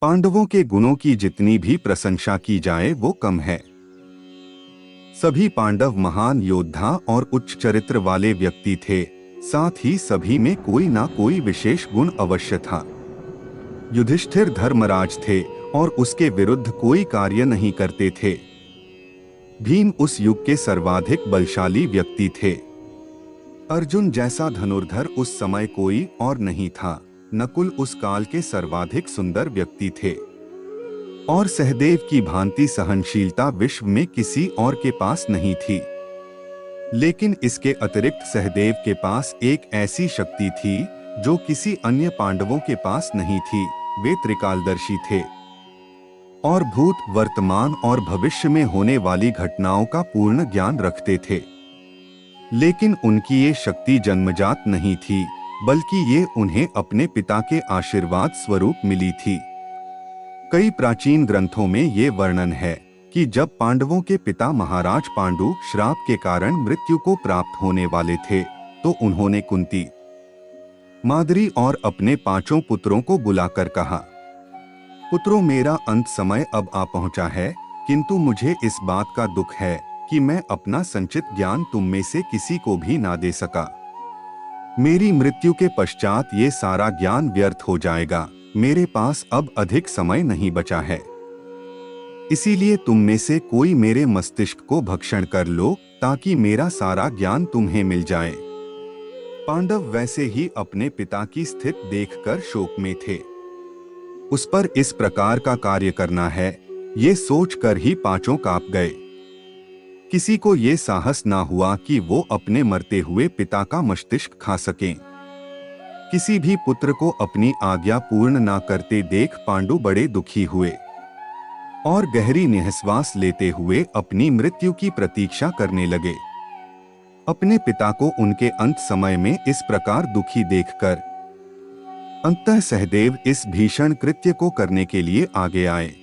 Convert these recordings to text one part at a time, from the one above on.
पांडवों के गुणों की जितनी भी प्रशंसा की जाए वो कम है। सभी पांडव महान योद्धा और उच्च चरित्र वाले व्यक्ति थे, साथ ही सभी में कोई ना कोई विशेष गुण अवश्य था। युधिष्ठिर धर्मराज थे और उसके विरुद्ध कोई कार्य नहीं करते थे। भीम उस युग के सर्वाधिक बलशाली व्यक्ति थे। अर्जुन जैसा धनुर्धर उस समय कोई और नहीं था। नकुल उस काल के सर्वाधिक सुंदर व्यक्ति थे और सहदेव की भांति सहनशीलता विश्व में किसी और के पास नहीं थी। लेकिन इसके अतिरिक्त सहदेव के पास एक ऐसी शक्ति थी जो किसी अन्य पांडवों के पास नहीं थी। वे त्रिकालदर्शी थे और भूत, वर्तमान और भविष्य में होने वाली घटनाओं का पूर्ण ज्ञान रखते थे। लेकिन उनकी ये शक्ति जन्मजात नहीं थी, बल्कि ये उन्हें अपने पिता के आशीर्वाद स्वरूप मिली थी। कई प्राचीन ग्रंथों में ये वर्णन है कि जब पांडवों के पिता महाराज पांडु श्राप के कारण मृत्यु को प्राप्त होने वाले थे, तो उन्होंने कुंती, माद्री और अपने 5 पुत्रों को बुलाकर कहा, पुत्रों, मेरा अंत समय अब आ पहुंचा है, किंतु मुझे इस बात का दुख है कि मैं अपना संचित ज्ञान तुम में से किसी को भी ना दे सका। मेरी मृत्यु के पश्चात ये सारा ज्ञान व्यर्थ हो जाएगा। मेरे पास अब अधिक समय नहीं बचा है, इसीलिए तुम में से कोई मेरे मस्तिष्क को भक्षण कर लो ताकि मेरा सारा ज्ञान तुम्हें मिल जाए। पांडव वैसे ही अपने पिता की स्थिति देखकर शोक में थे। उस पर इस प्रकार का कार्य करना है, ये सोचकर ही 5 कांप गए। किसी को ये साहस ना हुआ कि वो अपने मरते हुए पिता का मस्तिष्क खा सकें। किसी भी पुत्र को अपनी आज्ञा पूर्ण ना करते देख पांडु बड़े दुखी हुए और गहरी निःश्वास लेते हुए अपनी मृत्यु की प्रतीक्षा करने लगे। अपने पिता को उनके अंत समय में इस प्रकार दुखी देखकर अंततः सहदेव इस भीषण कृत्य को करने के लिए आगे आए।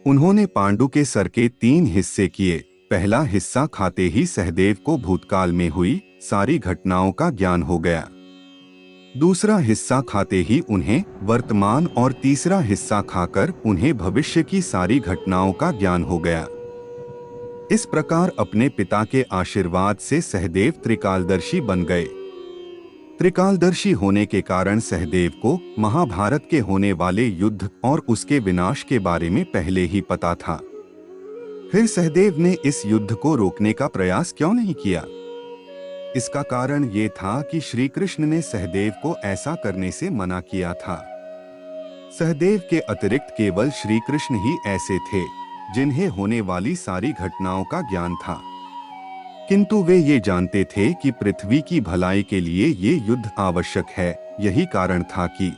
उन्होंने पांडु के सर के 3 हिस्से किए। पहला हिस्सा खाते ही सहदेव को भूतकाल में हुई सारी घटनाओं का ज्ञान हो गया। दूसरा हिस्सा खाते ही उन्हें वर्तमान और तीसरा हिस्सा खाकर उन्हें भविष्य की सारी घटनाओं का ज्ञान हो गया। इस प्रकार अपने पिता के आशीर्वाद से सहदेव त्रिकालदर्शी बन गए। त्रिकालदर्शी होने के कारण सहदेव को महाभारत के होने वाले युद्ध और उसके विनाश के बारे में पहले ही पता था। फिर सहदेव ने इस युद्ध को रोकने का प्रयास क्यों नहीं किया? इसका कारण ये था कि श्री कृष्ण ने सहदेव को ऐसा करने से मना किया था। सहदेव के अतिरिक्त केवल श्री कृष्ण ही ऐसे थे जिन्हें होने वाली सारी घटनाओं का ज्ञान था, किंतु वे ये जानते थे कि पृथ्वी की भलाई के लिए ये युद्ध आवश्यक है। यही कारण था कि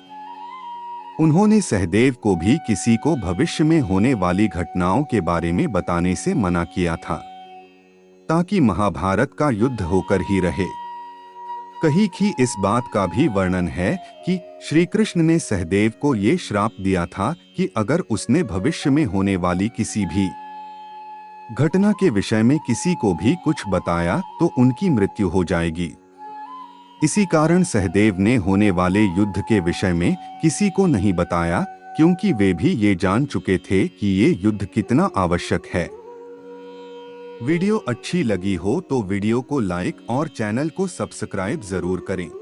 उन्होंने सहदेव को भी किसी को भविष्य में होने वाली घटनाओं के बारे में बताने से मना किया था, ताकि महाभारत का युद्ध होकर ही रहे। कहीं की इस बात का भी वर्णन है कि श्री कृष्ण ने सहदेव को ये श्राप दिया था कि अगर उसने भविष्य में होने वाली किसी भी घटना के विषय में किसी को भी कुछ बताया तो उनकी मृत्यु हो जाएगी। इसी कारण सहदेव ने होने वाले युद्ध के विषय में किसी को नहीं बताया, क्योंकि वे भी ये जान चुके थे कि ये युद्ध कितना आवश्यक है। वीडियो अच्छी लगी हो तो वीडियो को लाइक और चैनल को सब्सक्राइब जरूर करें।